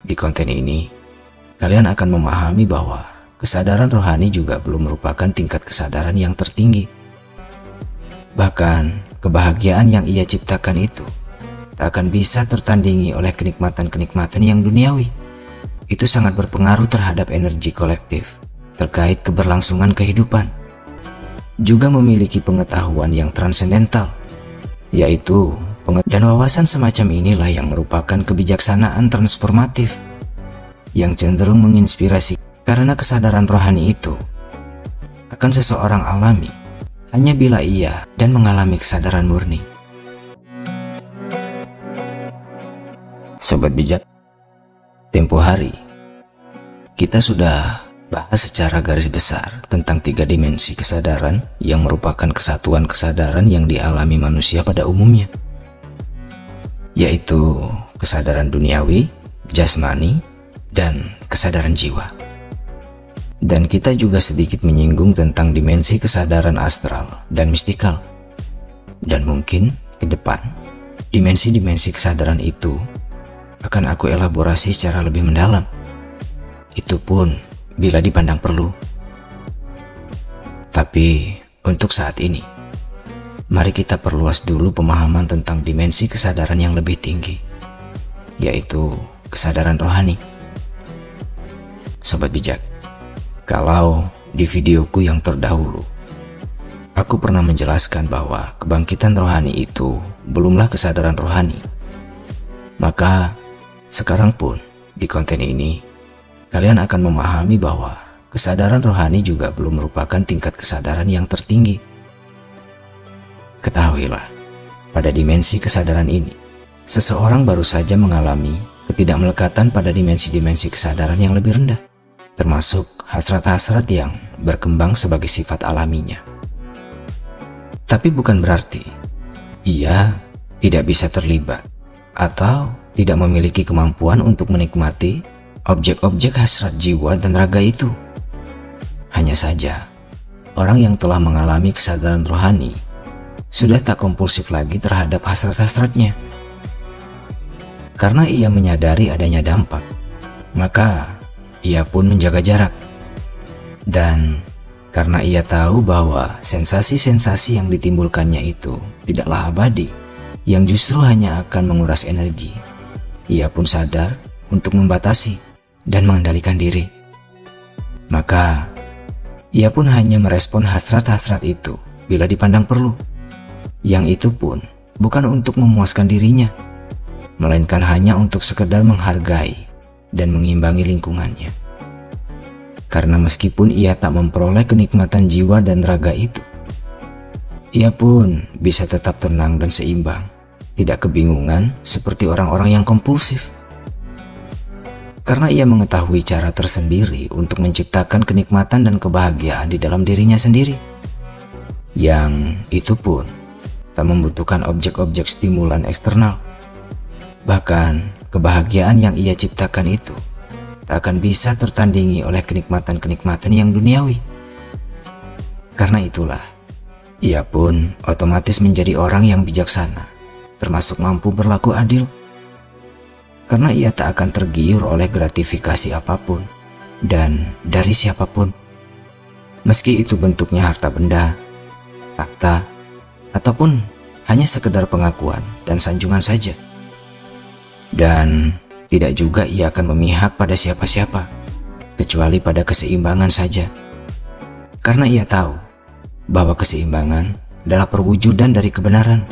Di konten ini, kalian akan memahami bahwa kesadaran rohani juga belum merupakan tingkat kesadaran yang tertinggi. Bahkan, kebahagiaan yang ia ciptakan itu tak akan bisa tertandingi oleh kenikmatan-kenikmatan yang duniawi. Itu sangat berpengaruh terhadap energi kolektif terkait keberlangsungan kehidupan. Juga memiliki pengetahuan yang transendental, yaitu dan wawasan semacam inilah yang merupakan kebijaksanaan transformatif yang cenderung menginspirasi, karena kesadaran rohani itu akan seseorang alami hanya bila ia dan mengalami kesadaran murni. Sobat bijak, tempo hari kita sudah bahas secara garis besar tentang 3 dimensi kesadaran yang merupakan kesatuan kesadaran yang dialami manusia pada umumnya, yaitu kesadaran duniawi, jasmani, dan kesadaran jiwa. Dan kita juga sedikit menyinggung tentang dimensi kesadaran astral dan mistikal. Dan mungkin ke depan, dimensi-dimensi kesadaran itu akan aku elaborasi secara lebih mendalam. Itu pun bila dipandang perlu. Tapi untuk saat ini, mari kita perluas dulu pemahaman tentang dimensi kesadaran yang lebih tinggi, yaitu kesadaran rohani. Sobat bijak, kalau di videoku yang terdahulu, aku pernah menjelaskan bahwa kebangkitan rohani itu belumlah kesadaran rohani. Maka sekarang pun di konten ini, kalian akan memahami bahwa kesadaran rohani juga belum merupakan tingkat kesadaran yang tertinggi. Ketahuilah, pada dimensi kesadaran ini, seseorang baru saja mengalami ketidakmelekatan pada dimensi-dimensi kesadaran yang lebih rendah, termasuk hasrat-hasrat yang berkembang sebagai sifat alaminya. Tapi bukan berarti ia tidak bisa terlibat atau tidak memiliki kemampuan untuk menikmati objek-objek hasrat jiwa dan raga itu. Hanya saja, orang yang telah mengalami kesadaran rohani sudah tak kompulsif lagi terhadap hasrat-hasratnya. Karena ia menyadari adanya dampak, maka ia pun menjaga jarak. Dan karena ia tahu bahwa sensasi-sensasi yang ditimbulkannya itu tidaklah abadi, yang justru hanya akan menguras energi, ia pun sadar untuk membatasi dan mengendalikan diri. Maka ia pun hanya merespon hasrat-hasrat itu bila dipandang perlu, yang itu pun bukan untuk memuaskan dirinya, melainkan hanya untuk sekedar menghargai dan mengimbangi lingkungannya. Karena meskipun ia tak memperoleh kenikmatan jiwa dan raga itu, ia pun bisa tetap tenang dan seimbang, tidak kebingungan seperti orang-orang yang kompulsif. Karena ia mengetahui cara tersendiri untuk menciptakan kenikmatan dan kebahagiaan di dalam dirinya sendiri, yang itu pun tak membutuhkan objek-objek stimulan eksternal. Bahkan kebahagiaan yang ia ciptakan itu tak akan bisa tertandingi oleh kenikmatan-kenikmatan yang duniawi. Karena itulah, ia pun otomatis menjadi orang yang bijaksana, termasuk mampu berlaku adil. Karena ia tak akan tergiur oleh gratifikasi apapun dan dari siapapun, meski itu bentuknya harta benda, tahta, ataupun hanya sekedar pengakuan dan sanjungan saja. Dan tidak juga ia akan memihak pada siapa-siapa, kecuali pada keseimbangan saja. Karena ia tahu bahwa keseimbangan adalah perwujudan dari kebenaran.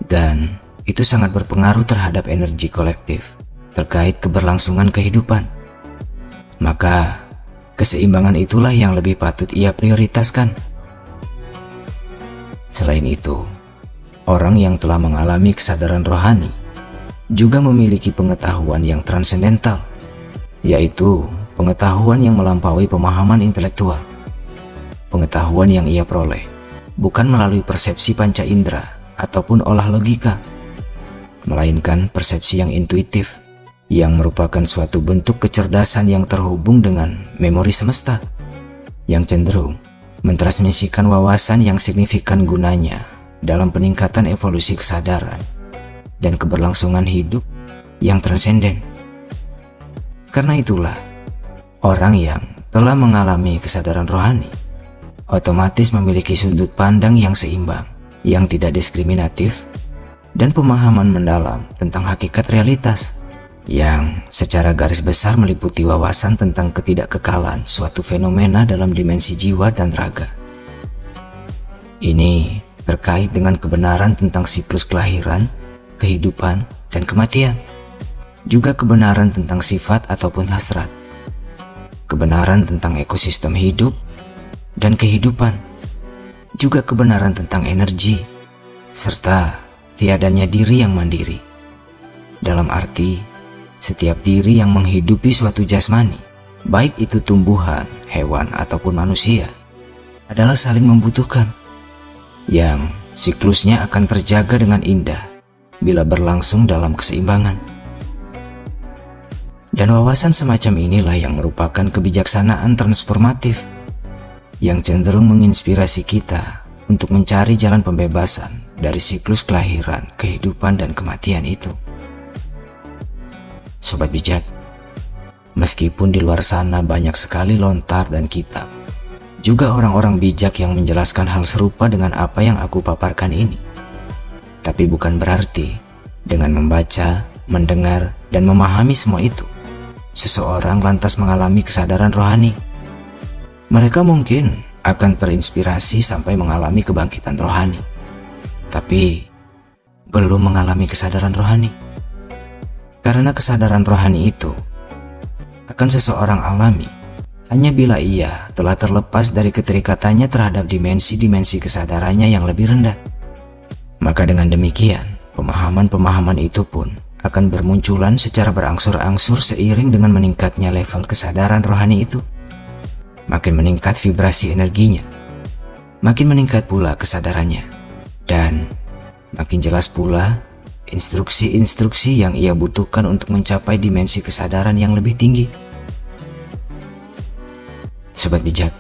Dan itu sangat berpengaruh terhadap energi kolektif terkait keberlangsungan kehidupan. Maka keseimbangan itulah yang lebih patut ia prioritaskan. Selain itu, orang yang telah mengalami kesadaran rohani juga memiliki pengetahuan yang transendental, yaitu pengetahuan yang melampaui pemahaman intelektual. Pengetahuan yang ia peroleh bukan melalui persepsi panca indera ataupun olah logika, melainkan persepsi yang intuitif, yang merupakan suatu bentuk kecerdasan yang terhubung dengan memori semesta, yang cenderung mentransmisikan wawasan yang signifikan gunanya dalam peningkatan evolusi kesadaran dan keberlangsungan hidup yang transenden. Karena itulah, orang yang telah mengalami kesadaran rohani otomatis memiliki sudut pandang yang seimbang, yang tidak diskriminatif, dan pemahaman mendalam tentang hakikat realitas, yang secara garis besar meliputi wawasan tentang ketidakkekalan suatu fenomena dalam dimensi jiwa dan raga. Ini terkait dengan kebenaran tentang siklus kelahiran, kehidupan, dan kematian. Juga kebenaran tentang sifat ataupun hasrat. Kebenaran tentang ekosistem hidup dan kehidupan. Juga kebenaran tentang energi, serta tiadanya diri yang mandiri. Dalam arti, setiap diri yang menghidupi suatu jasmani, baik itu tumbuhan, hewan, ataupun manusia, adalah saling membutuhkan, yang siklusnya akan terjaga dengan indah bila berlangsung dalam keseimbangan. Dan wawasan semacam inilah yang merupakan kebijaksanaan transformatif, yang cenderung menginspirasi kita untuk mencari jalan pembebasan dari siklus kelahiran, kehidupan, dan kematian itu. Sobat bijak, meskipun di luar sana banyak sekali lontar dan kitab, juga orang-orang bijak yang menjelaskan hal serupa dengan apa yang aku paparkan ini. Tapi bukan berarti dengan membaca, mendengar, dan memahami semua itu, seseorang lantas mengalami kesadaran rohani. Mereka mungkin akan terinspirasi sampai mengalami kebangkitan rohani, tapi belum mengalami kesadaran rohani. Karena kesadaran rohani itu akan seseorang alami hanya bila ia telah terlepas dari keterikatannya terhadap dimensi-dimensi kesadarannya yang lebih rendah. Maka dengan demikian, pemahaman-pemahaman itu pun akan bermunculan secara berangsur-angsur seiring dengan meningkatnya level kesadaran rohani itu. Makin meningkat vibrasi energinya, makin meningkat pula kesadarannya, dan makin jelas pula instruksi-instruksi yang ia butuhkan untuk mencapai dimensi kesadaran yang lebih tinggi. Sobat bijak,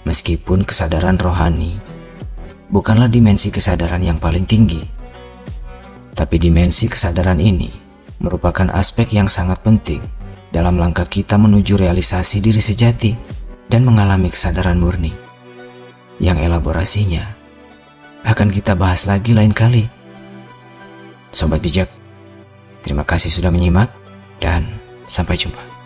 meskipun kesadaran rohani bukanlah dimensi kesadaran yang paling tinggi, tapi dimensi kesadaran ini merupakan aspek yang sangat penting dalam langkah kita menuju realisasi diri sejati dan mengalami kesadaran murni, yang elaborasinya akan kita bahas lagi lain kali. Sobat bijak, terima kasih sudah menyimak dan sampai jumpa.